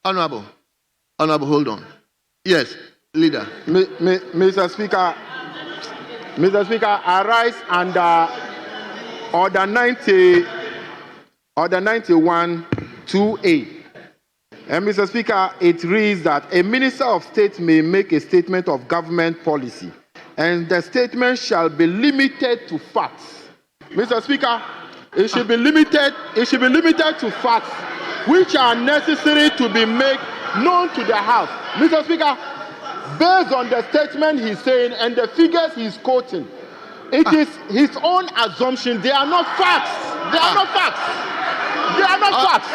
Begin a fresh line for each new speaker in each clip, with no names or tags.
Honorable, hold on. Yes, leader.
Mr. Speaker, I rise under Order 91 2A. And Mr. Speaker, it reads that a Minister of State may make a statement of government policy, and the statement shall be limited to facts. Mr. Speaker, it should be limited to facts which are necessary to be made known to the House. Mr. Speaker, based on the statement he's saying and the figures he's quoting, it is his own assumption. They are not facts. They are not facts. They are not facts.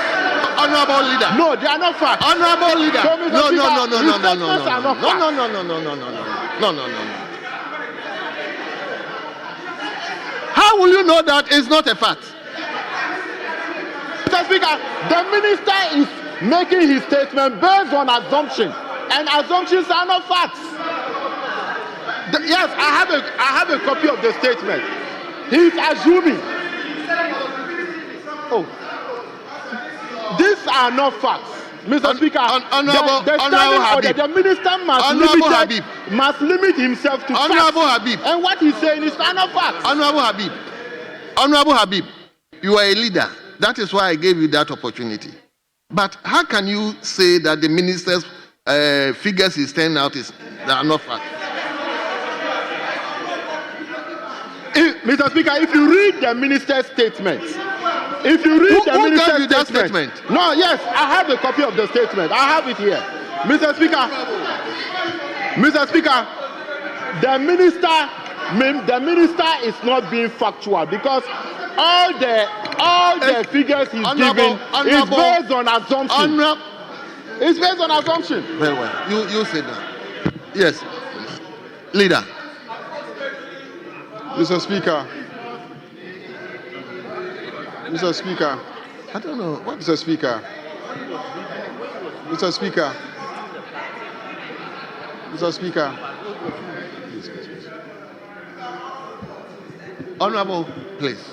Honorable leader.
No, they are not facts.
Honorable leader.
So, Mr. Speaker,
No. How will you know that it's not a fact?
Mr. Speaker, the minister is making his statement based on assumption, and assumptions are not facts. Yes, I have a copy of the statement. He's assuming. Oh, these are not facts. Mr. Speaker, the minister must limit himself to facts.
Habib.
And what he's saying is not facts.
Honorable Habib, you are a leader. That is why I gave you that opportunity. But how can you say that the minister's figures he's saying out are not facts?
Mr. Speaker, if you read the minister's statement,
Who gave you that statement?
No, yes, I have a copy of the statement. I have it here. Mr. Speaker, the minister is not being factual because all the figures he's giving is based on assumption. It's based on assumption.
Very well. You say that. Yes. Leader.
Mr. Speaker,
I don't know. What?
Mr. Speaker,
Honorable, please.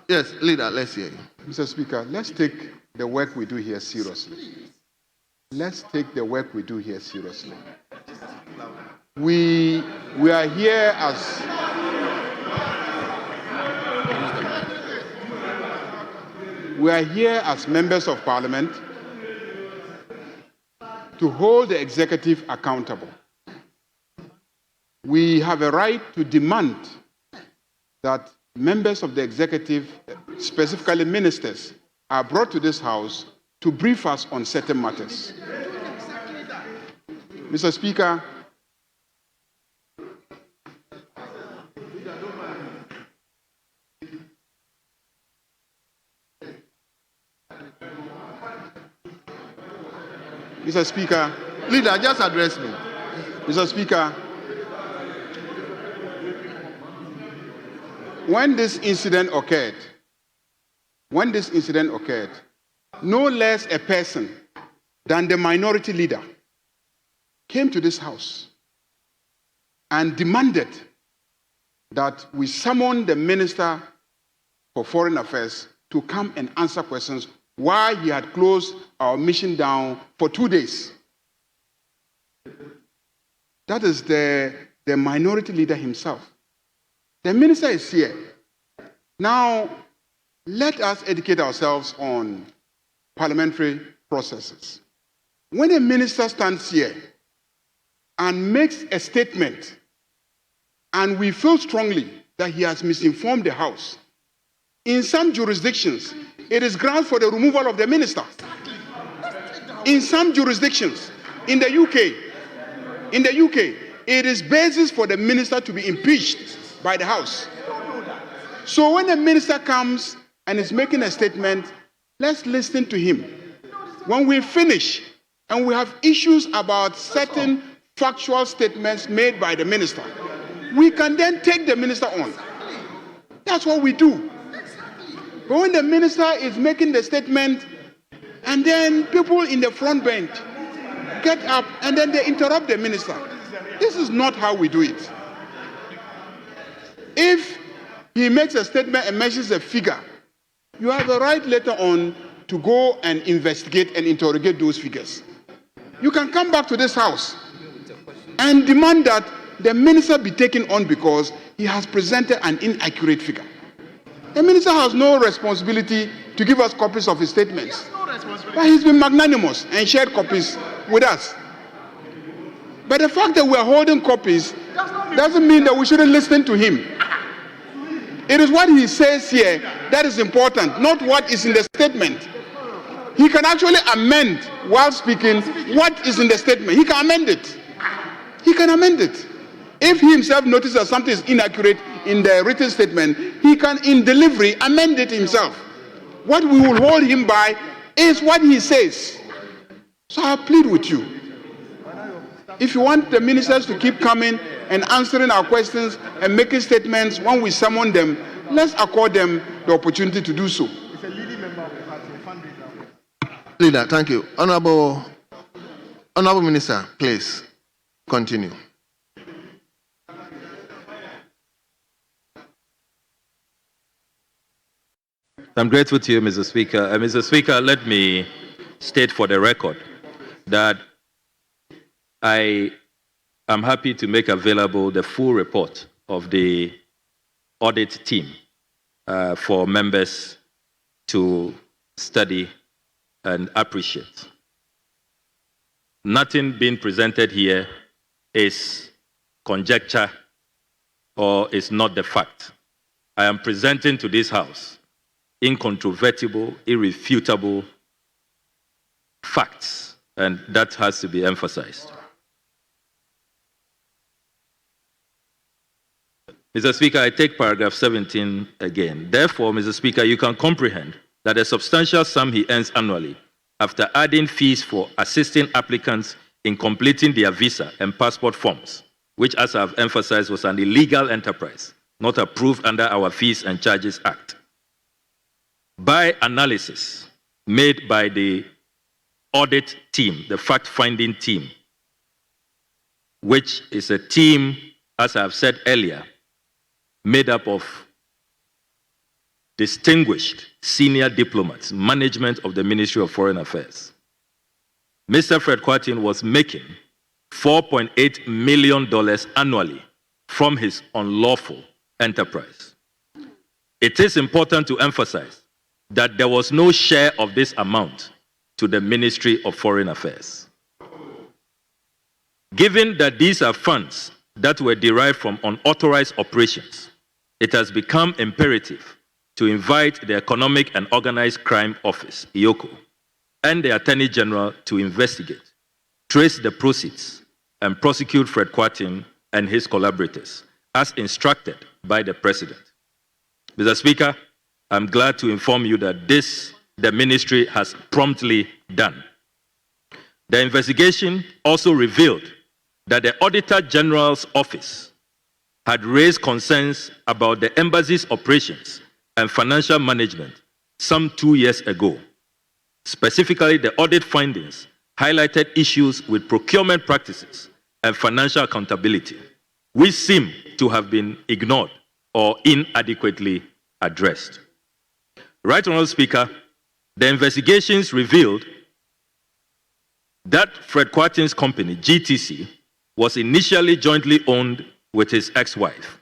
Yes, leader, let's hear you.
Mr. Speaker, let's take the work we do here seriously. We are here as members of Parliament to hold the executive accountable. We have a right to demand that members of the executive, specifically ministers, are brought to this House to brief us on certain matters. Mr. Speaker,
Leader, just address me.
Mr. Speaker, when this incident occurred, no less a person than the minority leader came to this House and demanded that we summon the Minister for Foreign Affairs to come and answer questions why he had closed our mission down for 2 days. That is the minority leader himself. The minister is here. Now, let us educate ourselves on parliamentary processes. When a minister stands here and makes a statement, and we feel strongly that he has misinformed the House, in some jurisdictions, it is grounds for the removal of the minister. In some jurisdictions, in the UK, it is basis for the minister to be impeached by the House. So when a minister comes and is making a statement, let's listen to him. When we finish and we have issues about certain factual statements made by the minister, we can then take the minister on. That's what we do. But when the minister is making the statement and then people in the front bench get up and then they interrupt the minister, this is not how we do it. If he makes a statement and mentions a figure, you have the right later on
to go and investigate and interrogate those figures. You can come back to this house and demand that the minister be taken on because he has presented an inaccurate figure. The minister has no responsibility to give us copies of his statements. But he's been magnanimous and shared copies with us. But the fact that we are holding copies doesn't mean that we shouldn't listen to him. It is what he says here that is important, not what is in the statement. He can actually amend while speaking what is in the statement. He can amend it. He can amend it. If he himself notices that something is inaccurate in the written statement, he can, in delivery, amend it himself. What we will hold him by is what he says. So I plead with you. If you want the ministers to keep coming and answering our questions and making statements when we summon them, let's accord them the opportunity to do so.
Leader, thank you. Honorable Minister, please continue.
I'm grateful to you, Mr. Speaker. Mr. Speaker, let me state for the record that I am happy to make available the full report of the audit team for members to study and appreciate. Nothing being presented here is conjecture or is not the fact. I am presenting to this House incontrovertible, irrefutable facts, and that has to be emphasized. Mr. Speaker, I take paragraph 17 again. Therefore, Mr. Speaker, you can comprehend that a substantial sum he earns annually, after adding fees for assisting applicants in completing their visa and passport forms, which, as I've emphasized, was an illegal enterprise, not approved under our Fees and Charges Act. By analysis made by the audit team, the fact-finding team, which is a team, as I've said earlier, made up of distinguished senior diplomats, management of the Ministry of Foreign Affairs. Mr. Fred Coudn't was making $4.8 million annually from his unlawful enterprise. It is important to emphasize that there was no share of this amount to the Ministry of Foreign Affairs. Given that these are funds that were derived from unauthorized operations, it has become imperative to invite the Economic and Organized Crime Office, EOCO, and the Attorney General to investigate, trace the proceeds, and prosecute Fred Coudn't and his collaborators, as instructed by the President. Mr. Speaker, I'm glad to inform you that the ministry has promptly done. The investigation also revealed that the Auditor General's office had raised concerns about the embassy's operations and financial management some 2 years ago. Specifically, the audit findings highlighted issues with procurement practices and financial accountability, which seem to have been ignored or inadequately addressed. Right Honourable Speaker, the investigations revealed that Fred Coudnt's company, GTC, was initially jointly owned with his ex-wife,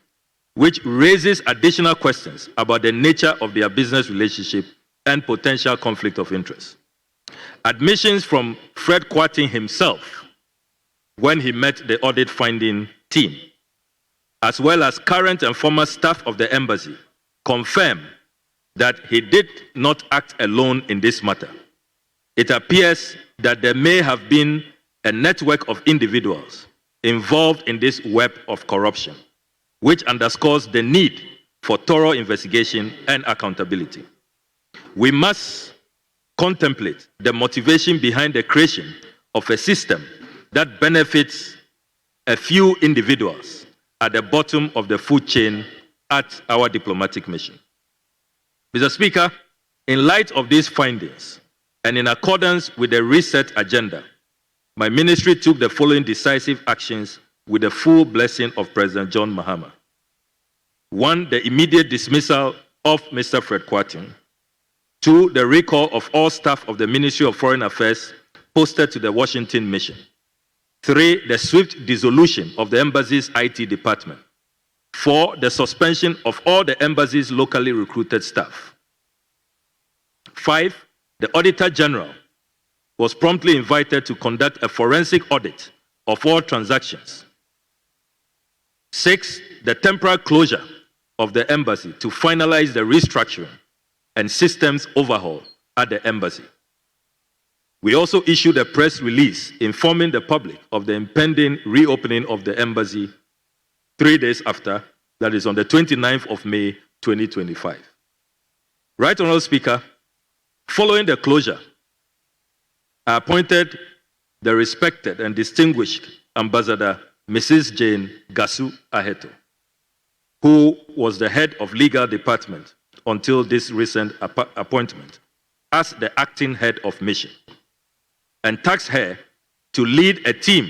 which raises additional questions about the nature of their business relationship and potential conflict of interest. Admissions from Fred Coudn't himself when he met the audit finding team, as well as current and former staff of the embassy, confirm that he did not act alone in this matter. It appears that there may have been a network of individuals involved in this web of corruption, which underscores the need for thorough investigation and accountability. We must contemplate the motivation behind the creation of a system that benefits a few individuals at the bottom of the food chain at our diplomatic mission. Mr. Speaker, in light of these findings, and in accordance with the reset agenda, my ministry took the following decisive actions with the full blessing of President John Mahama. 1, the immediate dismissal of Mr. Fred Coudn't. 2, the recall of all staff of the Ministry of Foreign Affairs posted to the Washington mission. 3, the swift dissolution of the embassy's IT department. 4, the suspension of all the embassy's locally recruited staff. 5, the Auditor General was promptly invited to conduct a forensic audit of all transactions. 6, the temporary closure of the embassy to finalize the restructuring and systems overhaul at the embassy. We also issued a press release informing the public of the impending reopening of the embassy 3 days after, that is on the 29th of May, 2025. Right Honorable Speaker, following the closure, I appointed the respected and distinguished Ambassador Mrs. Jane Gasu Aheto, who was the head of legal department until this recent appointment, as the acting head of mission, and tasked her to lead a team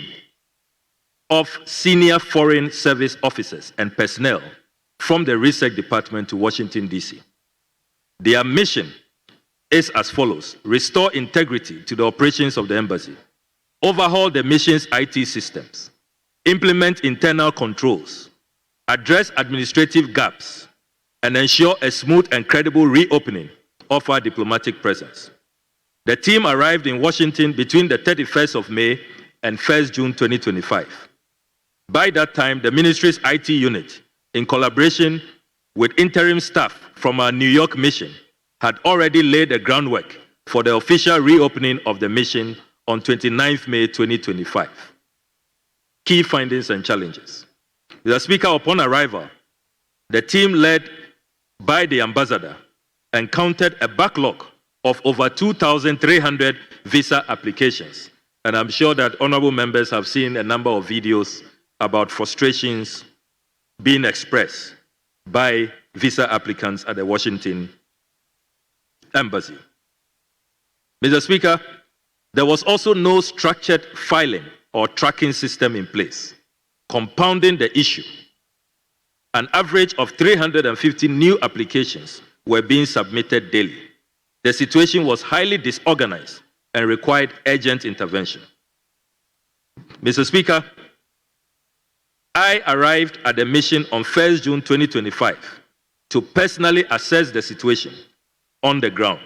of senior foreign service officers and personnel from the research department to Washington, D.C. Their mission is as follows: restore integrity to the operations of the embassy, overhaul the mission's IT systems, implement internal controls, address administrative gaps, and ensure a smooth and credible reopening of our diplomatic presence. The team arrived in Washington between the 31st of May and 1st June 2025. By that time, the ministry's IT unit, in collaboration with interim staff from our New York mission, had already laid the groundwork for the official reopening of the mission on 29th May 2025. Key findings and challenges. Mr. Speaker, upon arrival, the team led by the ambassador encountered a backlog of over 2,300 visa applications. And I'm sure that honorable members have seen a number of videos about frustrations being expressed by visa applicants at the Washington embassy. Mr. Speaker, there was also no structured filing or tracking system in place, compounding the issue. An average of 350 new applications were being submitted daily. The situation was highly disorganized and required urgent intervention. Mr. Speaker, I arrived at the mission on 1st June 2025 to personally assess the situation on the ground.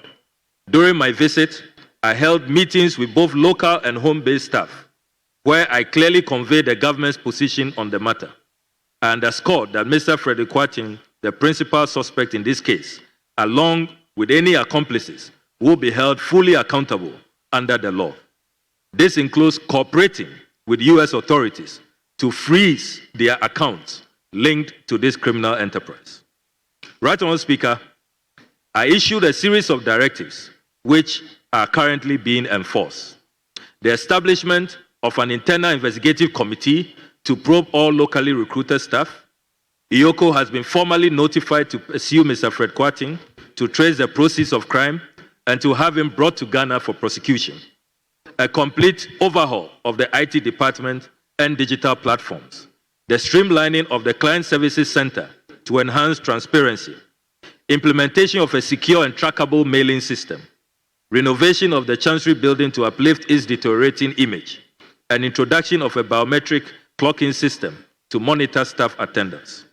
During my visit, I held meetings with both local and home-based staff, where I clearly conveyed the government's position on the matter. I underscored that Mr. Frederick Coudn't, the principal suspect in this case, along with any accomplices, will be held fully accountable under the law. This includes cooperating with U.S. authorities to freeze their accounts linked to this criminal enterprise. Right Honorable Speaker, I issued a series of directives which are currently being enforced. The establishment of an internal investigative committee to probe all locally recruited staff. IOCO has been formally notified to pursue Mr. Fred Coudn't, to trace the proceeds of crime, and to have him brought to Ghana for prosecution. A complete overhaul of the IT department and digital platforms. The streamlining of the Client Services Center to enhance transparency. Implementation of a secure and trackable mailing system. Renovation of the Chancery building to uplift its deteriorating image. And introduction of a biometric clocking system to monitor staff attendance.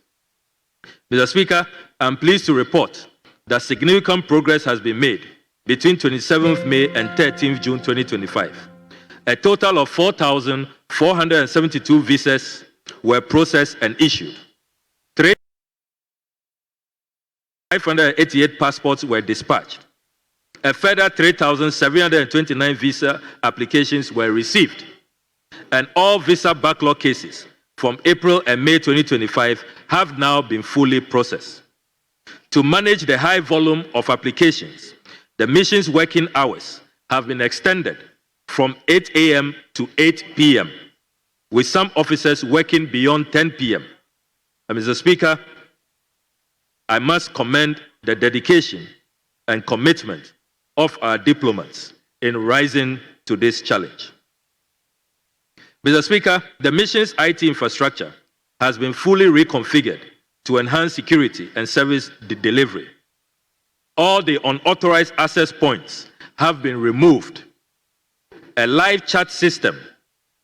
Mr. Speaker, I'm pleased to report that significant progress has been made between 27th May and 13th June 2025. A total of 4,472 visas were processed and issued. 588 passports were dispatched. A further 3,729 visa applications were received. And all visa backlog cases from April and May 2025 have now been fully processed. To manage the high volume of applications, the mission's working hours have been extended from 8 a.m. to 8 p.m., with some officers working beyond 10 p.m. And Mr. Speaker, I must commend the dedication and commitment of our diplomats in rising to this challenge. Mr. Speaker, the mission's IT infrastructure has been fully reconfigured to enhance security and service delivery. All the unauthorized access points have been removed. A live chat system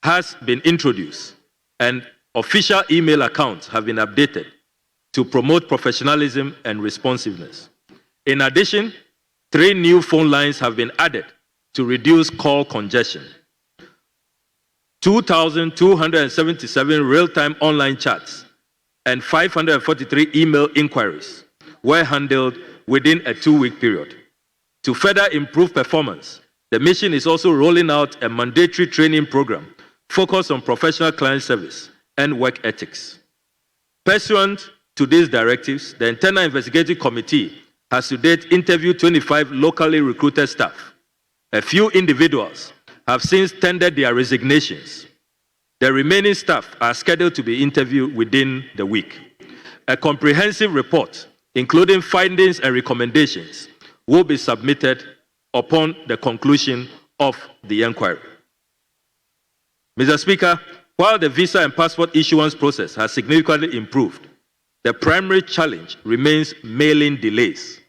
has been introduced, and official email accounts have been updated to promote professionalism and responsiveness. In addition, 3 new phone lines have been added to reduce call congestion. 2,277 real-time online chats and 543 email inquiries were handled within a 2-week period. To further improve performance, the mission is also rolling out a mandatory training program focused on professional client service and work ethics. Pursuant to these directives, the Internal Investigative Committee has to date interviewed 25 locally recruited staff. A few individuals have since tendered their resignations. The remaining staff are scheduled to be interviewed within the week. A comprehensive report, including findings and recommendations, will be submitted upon the conclusion of the inquiry. Mr. Speaker, while the visa and passport issuance process has significantly improved, the primary challenge remains mailing delays,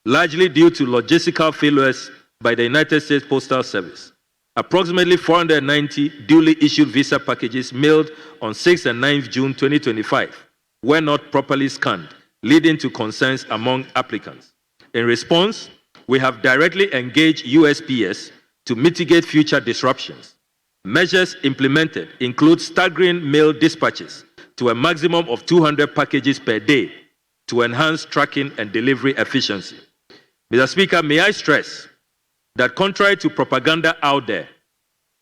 largely due to logistical failures by the United States Postal Service. Approximately 490 duly issued visa packages mailed on 6 and 9 June 2025 were not properly scanned, leading to concerns among applicants. In response, we have directly engaged USPS to mitigate future disruptions. Measures implemented include staggering mail dispatches to a maximum of 200 packages per day to enhance tracking and delivery efficiency. Mr. Speaker, may I stress that contrary to propaganda out there,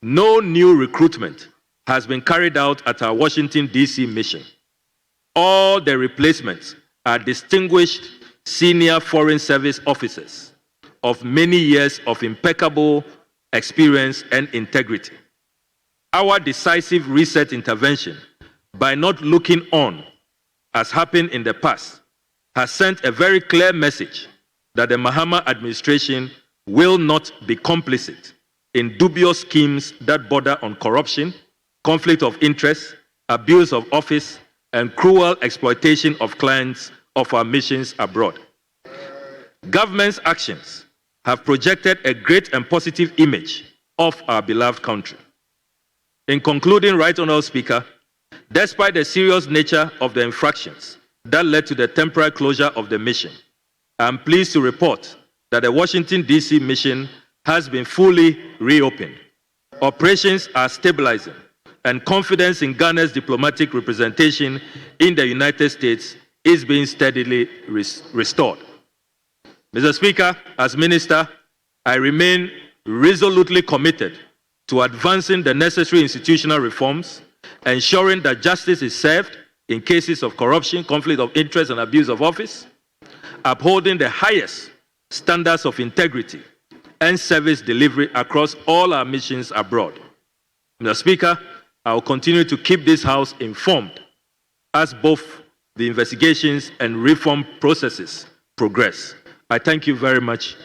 no new recruitment has been carried out at our Washington, D.C. mission. All the replacements are distinguished senior foreign service officers of many years of impeccable experience and integrity. Our decisive reset intervention, by not looking on, as happened in the past, has sent a very clear message that the Mahama administration will not be complicit in dubious schemes that border on corruption, conflict of interest, abuse of office, and cruel exploitation of clients of our missions abroad. Government's actions have projected a great and positive image of our beloved country. In concluding, Right Honourable Speaker, despite the serious nature of the infractions that led to the temporary closure of the mission, I am pleased to report that the Washington, D.C. mission has been fully reopened. Operations are stabilizing, and confidence in Ghana's diplomatic representation in the United States is being steadily restored. Mr. Speaker, as Minister, I remain resolutely committed to advancing the necessary institutional reforms, ensuring that justice is served in cases of corruption, conflict of interest, and abuse of office, upholding the highest standards of integrity and service delivery across all our missions abroad. Mr. Speaker, I will continue to keep this House informed as both the investigations and reform processes progress. I thank you very much